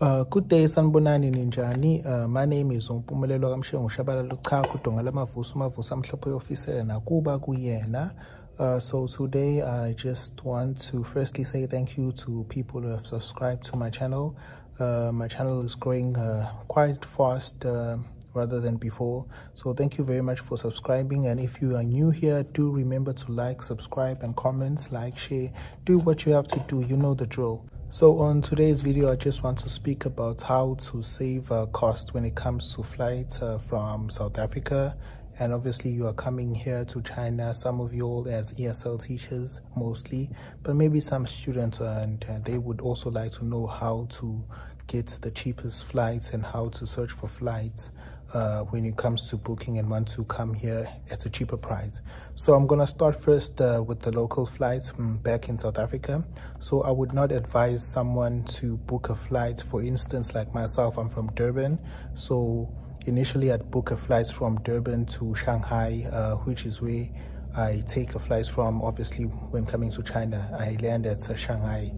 Good day, sanibonani ninjani. My name is Umpumelelo Kamshengu Shabalala cha kudonga lamavuso mavuso amhlophe officer nakuba kuyena. So today I just want to firstly say thank you to people who have subscribed to my channel. My channel is growing quite fast rather than before. So thank you very much for subscribing, and if you are new here, do remember to like, subscribe and comment, like, share, do what you have to do, you know the drill. So on today's video, I just want to speak about how to save cost when it comes to flights from South Africa. And obviously you are coming here to China, some of you all as ESL teachers mostly, but maybe some students, and they would also like to know how to get the cheapest flights and how to search for flights when it comes to booking and want to come here at a cheaper price. So I'm gonna start first with the local flights back in South Africa. So I would not advise someone to book a flight. For instance, like myself, I'm from Durban. So initially I'd book a flight from Durban to Shanghai, which is where I take a flight from. Obviously, when coming to China, I land at Shanghai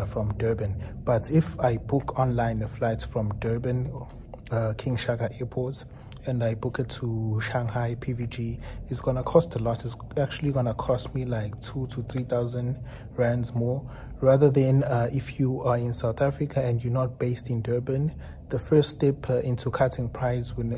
from Durban. But if I book online a flight from Durban, King Shaka Airport, and I book it to Shanghai PVG, it's gonna cost a lot. It's actually gonna cost me like 2,000 to 3,000 rands more, rather than if you are in South Africa and you're not based in Durban. The first step into cutting prices when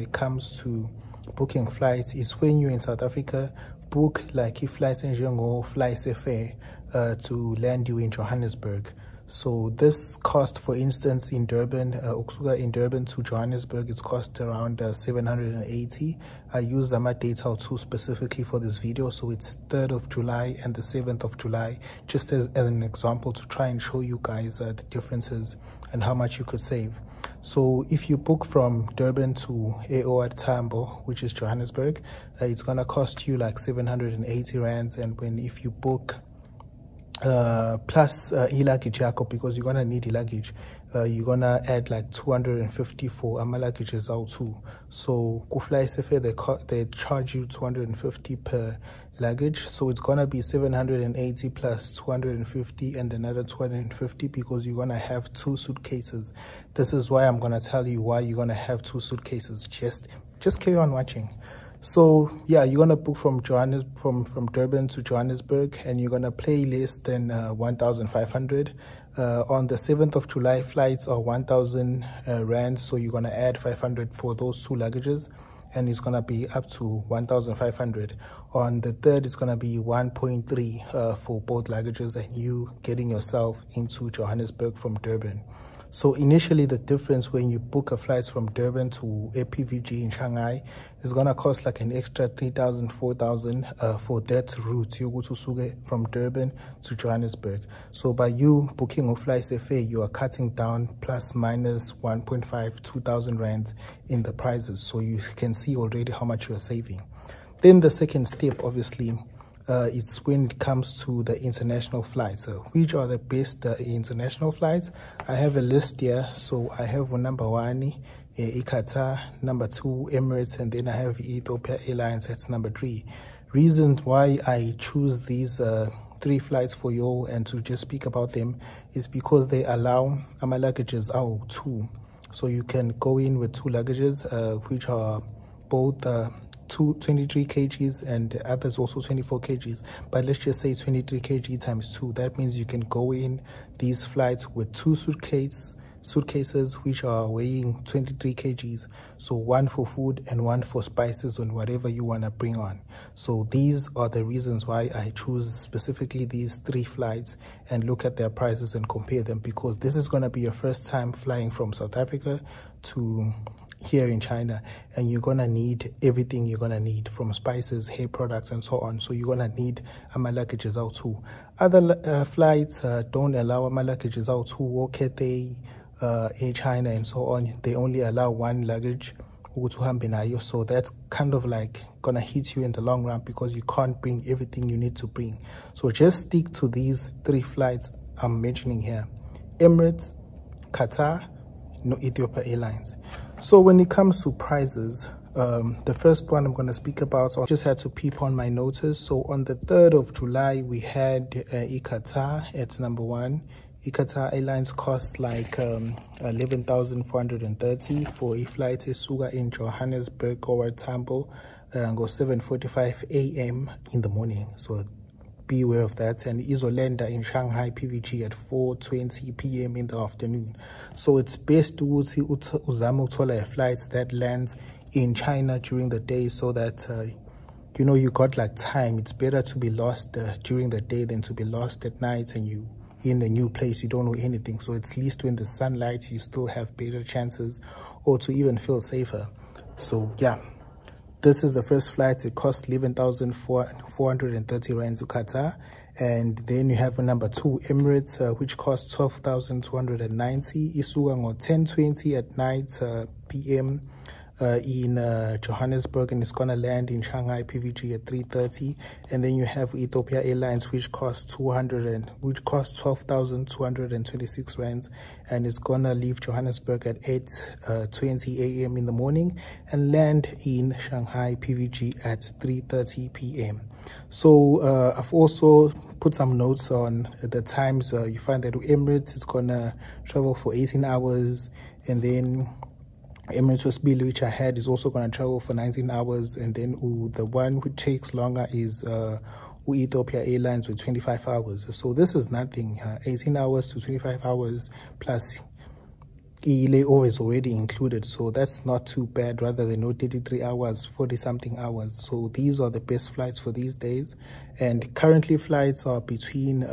it comes to booking flights is when you're in South Africa, book like if flights in Jongo, flights fair to land you in Johannesburg. So this cost, for instance, in Durban, Uksuka in Durban to Johannesburg, it's cost around 780. I use Zama Data 2 specifically for this video, so it's 3rd of July and the 7th of July, just as an example to try and show you guys the differences and how much you could save. So if you book from Durban to AO Tambo, which is Johannesburg, it's gonna cost you like 780 rands, and if you book plus e-luggage yako, because you're gonna need e-luggage, you're gonna add like 250 for luggages out too. So kufly SFA, they charge you 250 per luggage, so it's gonna be 780 plus 250 and another 250, because you're gonna have 2 suitcases. This is why I'm gonna tell you why you're gonna have 2 suitcases. Just carry on watching. So yeah, you're gonna book from Durban to Johannesburg, and you're gonna pay less than 1,500. On the 7th of July, flights are 1,000 rand, so you're gonna add 500 for those 2 luggages, and it's gonna be up to 1,500. On the 3rd, it's gonna be 1.3 for both luggages, and you getting yourself into Johannesburg from Durban. So initially, the difference when you book a flight from Durban to APVG in Shanghai is gonna cost like an extra 3,000, 4,000 for that route. You go to Suge from Durban to Johannesburg. So by you booking a flight FA, you are cutting down plus minus 1.5, 2,000 rands in the prices. So you can see already how much you are saving. Then the second step, obviously, it's when it comes to the international flights. Which are the best international flights? I have a list here. So I have number 1, Qatar, number 2, Emirates, and then I have Ethiopia Airlines, that's number 3. Reasons why I choose these 3 flights for you and to just speak about them is because they allow luggages out too. So you can go in with 2 luggages, which are both 23 kgs and others also 24 kgs, but let's just say 23 kg times 2. That means you can go in these flights with 2 suitcases which are weighing 23 kgs, so 1 for food and 1 for spices and whatever you want to bring on. So these are the reasons why I choose specifically these 3 flights and look at their prices and compare them, because this is going to be your first time flying from South Africa to here in China, and you're gonna need everything you're gonna need, from spices, hair products and so on. So you're gonna need luggages out too. Other flights don't allow luggages out too. Okay, Air China and so on, they only allow 1 luggage, so that's kind of like gonna hit you in the long run, because you can't bring everything you need to bring. So just stick to these 3 flights I'm mentioning here: Emirates, Qatar, no Ethiopia Airlines. So when it comes to prices, the first one I'm going to speak about, so I just had to peep on my notice. So on the 3rd of July, we had Qatar at number 1, Qatar Airlines cost like 11,430 for a flight esuka in Johannesburg or Tambo go 7:45 a.m. in the morning. So be aware of that. And izolanda in Shanghai PVG at 4:20 p.m. in the afternoon. So it's best to uzama uthola flights that lands in China during the day, so that you know, you got like time. It's better to be lost during the day than to be lost at night and you in a new place, you don't know anything. So at least when the sunlight, you still have better chances or to even feel safer. So yeah, this is the first flight. It costs 11,430 rand to Qatar. And then you have number 2, Emirates, which costs 12,290. Isuka ngo 10:20 at night p.m. In Johannesburg, and it's gonna land in Shanghai PVG at 3:30. And then you have Ethiopia Airlines, which costs 12,226 rands, and it's gonna leave Johannesburg at 8:20 a.m. in the morning and land in Shanghai PVG at 3:30 p.m. So I've also put some notes on the times. You find that Emirates, it's gonna travel for 18 hours, and then Emirates Westbill, which I had, is also going to travel for 19 hours. And then the one which takes longer is Ethiopia Airlines with 25 hours. So this is nothing. 18 hours to 25 hours plus layover is already included. So that's not too bad, rather than 33 hours, 40-something hours. So these are the best flights for these days. And currently flights are between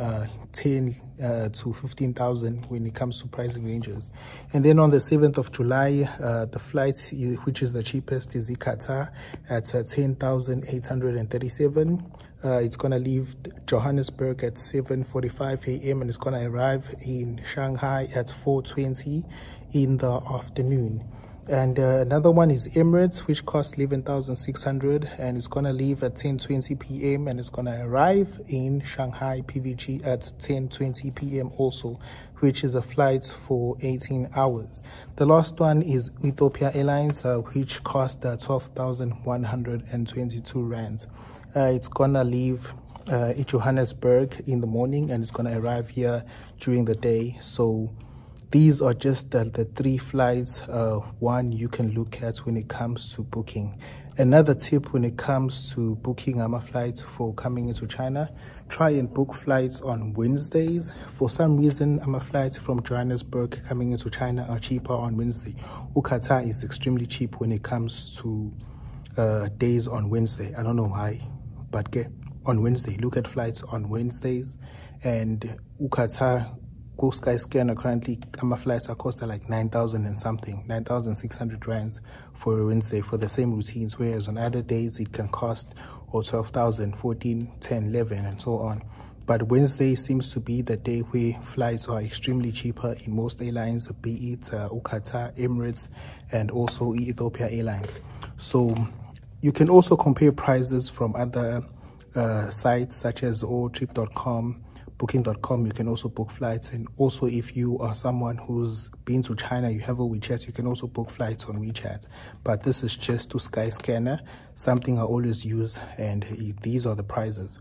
10 to 15,000 when it comes to pricing ranges. And then on the 7th of July, the flight, which is the cheapest, is Qatar at 10,837. It's going to leave Johannesburg at 7:45 a.m. and it's going to arrive in Shanghai at 4:20 in the afternoon. And another one is Emirates, which costs 11,600, and it's going to leave at 10:20 p.m. and it's going to arrive in Shanghai PVG at 10:20 p.m. also, which is a flight for 18 hours. The last one is Ethiopia Airlines, which cost 12,122 rands. It's going to leave Johannesburg in the morning and it's going to arrive here during the day. So these are just the 3 flights one you can look at when it comes to booking. Another tip when it comes to booking flights for coming into China, try and book flights on Wednesdays. For some reason, flights from Johannesburg coming into China are cheaper on Wednesday. Qatar is extremely cheap when it comes to days on Wednesday. I don't know why, but on Wednesday, look at flights on Wednesdays. And Qatar, Go Skyscanner, currently flights are costing like 9,000 and something, 9,600 rands for a Wednesday for the same routines, whereas on other days it can cost 12,000, 14, 10, 11 and so on. But Wednesday seems to be the day where flights are extremely cheaper in most airlines, be it Qatar, Emirates, and also Ethiopia Airlines. So you can also compare prices from other sites such as alltrip.com, booking.com. You can also book flights. And also, if you are someone who's been to China, you have a WeChat, you can also book flights on WeChat. But this is just to Skyscanner, something I always use, and these are the prices.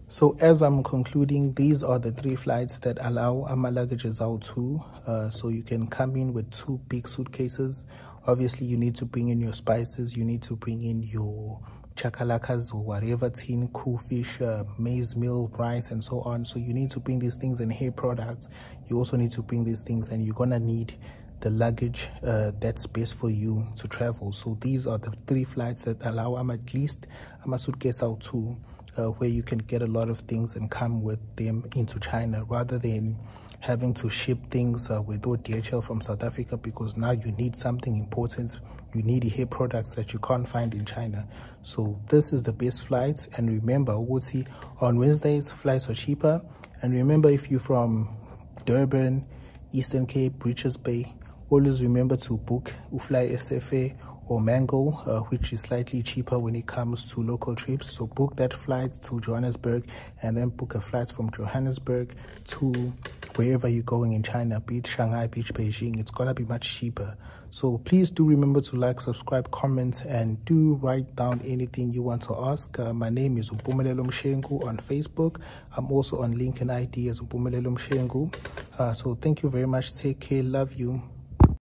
So as I'm concluding, these are the 3 flights that allow my luggages out too. So you can come in with 2 big suitcases. Obviously, you need to bring in your spices, you need to bring in your chakalakas or whatever, tin, cool fish, maize meal, rice, and so on. So you need to bring these things, and hair products. You also need to bring these things, and you're gonna need the luggage that's best for you to travel. So these are the 3 flights that allow at least a suitcase out too, where you can get a lot of things and come with them into China, rather than having to ship things with DHL from South Africa, because now you need something important. You need hair products that you can't find in China. So this is the best flight. And remember, on Wednesdays, flights are cheaper. And remember, if you're from Durban, Eastern Cape, Richards Bay, always remember to book Ufly SFA or Mango, which is slightly cheaper when it comes to local trips. So book that flight to Johannesburg and then book a flight from Johannesburg to wherever you're going in China, be it Shanghai, be it Beijing. It's gonna be much cheaper. So please do remember to like, subscribe, comment, and do write down anything you want to ask. My name is Mpumelelo Mshengu on Facebook. I'm also on LinkedIn ID as Mpumelelo Mshengu. So thank you very much. Take care. Love you.